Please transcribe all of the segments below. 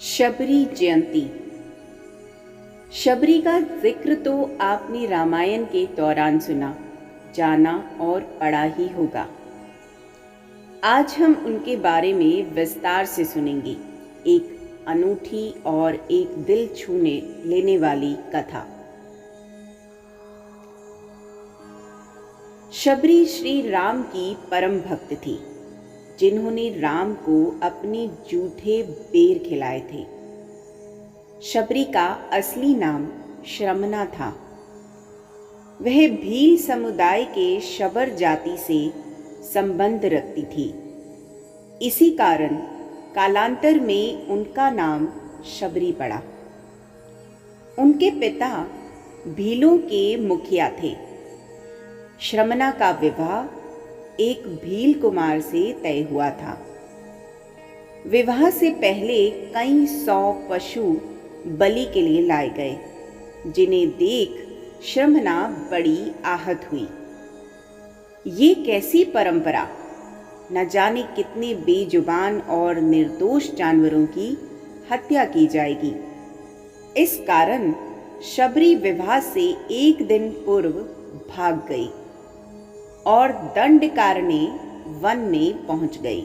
शबरी जयंती। शबरी का जिक्र तो आपने रामायण के दौरान सुना, जाना और पढ़ा ही होगा। आज हम उनके बारे में विस्तार से सुनेंगे। एक अनूठी और एक दिल छूने लेने वाली कथा। शबरी श्री राम की परम भक्त थी, जिन्होंने राम को अपने जूठे बेर खिलाए थे। शबरी का असली नाम श्रमना था। वह भील समुदाय के शबर जाति से संबंध रखती थी। इसी कारण कालांतर में उनका नाम शबरी पड़ा। उनके पिता भीलों के मुखिया थे। श्रमना का विवाह एक भील कुमार से तय हुआ था। विवाह से पहले कई 100 पशु बलि के लिए लाए गए, जिन्हें देख श्रमना बड़ी आहत हुई। ये कैसी परंपरा! न जाने कितने बेजुबान और निर्दोष जानवरों की हत्या की जाएगी। इस कारण शबरी विवाह से एक दिन पूर्व भाग गई और दंडकारण्य वन में पहुंच गई।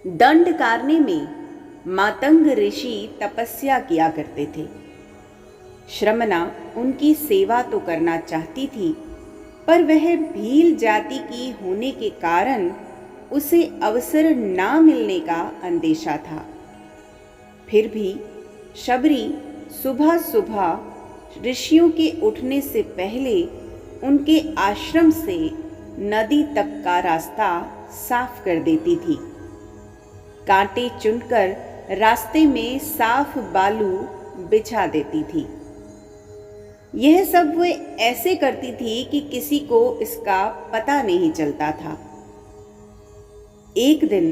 दंडकारण्य में मातंग ऋषि तपस्या किया करते थे। श्रमना उनकी सेवा तो करना चाहती थी, पर वह भील जाति की होने के कारण उसे अवसर ना मिलने का अंदेशा था। फिर भी शबरी सुबह सुबह ऋषियों के उठने से पहले उनके आश्रम से नदी तक का रास्ता साफ कर देती थी। कांटे चुनकर रास्ते में साफ बालू बिछा देती थी। यह सब वे ऐसे करती थी कि किसी को इसका पता नहीं चलता था। एक दिन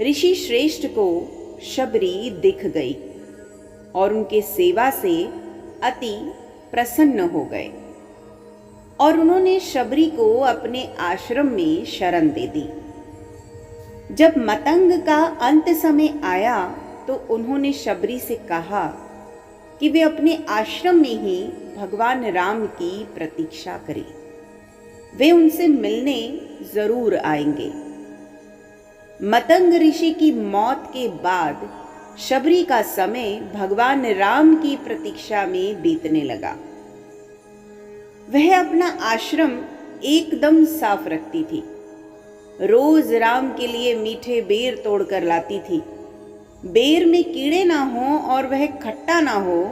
ऋषि श्रेष्ठ को शबरी दिख गई और उनके सेवा से अति प्रसन्न हो गए और उन्होंने शबरी को अपने आश्रम में शरण दे दी। जब मतंग का अंत समय आया तो उन्होंने शबरी से कहा कि वे अपने आश्रम में ही भगवान राम की प्रतीक्षा करें। वे उनसे मिलने जरूर आएंगे। मतंग ऋषि की मौत के बाद शबरी का समय भगवान राम की प्रतीक्षा में बीतने लगा। वह अपना आश्रम एकदम साफ रखती थी। रोज राम के लिए मीठे बेर तोड़कर लाती थी। बेर में कीड़े ना हो और वह खट्टा ना हो,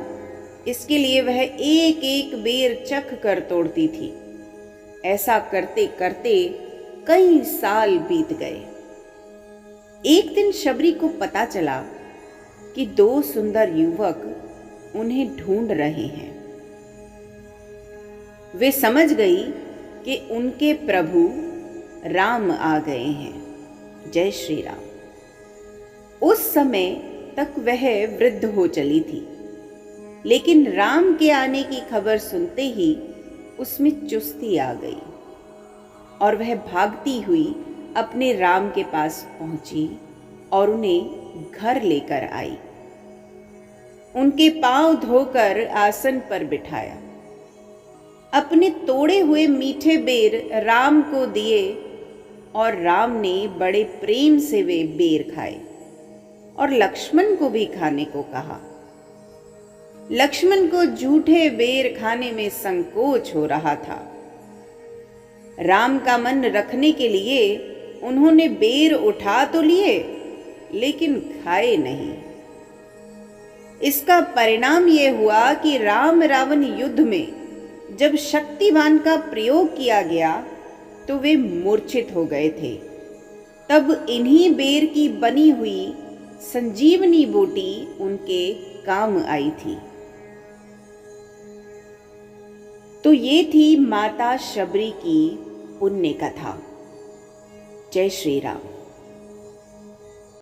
इसके लिए वह एक एक बेर चख कर तोड़ती थी। ऐसा करते करते कई साल बीत गए। एक दिन शबरी को पता चला कि 2 सुंदर युवक उन्हें ढूंढ रहे हैं। वे समझ गई कि उनके प्रभु राम आ गए हैं। जय श्री राम। उस समय तक वह वृद्ध हो चली थी, लेकिन राम के आने की खबर सुनते ही उसमें चुस्ती आ गई और वह भागती हुई अपने राम के पास पहुंची और उन्हें घर लेकर आई। उनके पांव धोकर आसन पर बिठाया। अपने तोड़े हुए मीठे बेर राम को दिए और राम ने बड़े प्रेम से वे बेर खाए और लक्ष्मण को भी खाने को कहा। लक्ष्मण को जूठे बेर खाने में संकोच हो रहा था। राम का मन रखने के लिए उन्होंने बेर उठा तो लिए, लेकिन खाए नहीं। इसका परिणाम यह हुआ कि राम रावण युद्ध में जब शक्तिवान का प्रयोग किया गया तो वे मूर्छित हो गए थे। तब इन्हीं बेर की बनी हुई संजीवनी बूटी उनके काम आई थी। तो ये थी माता शबरी की पुण्य कथा। जय श्री राम।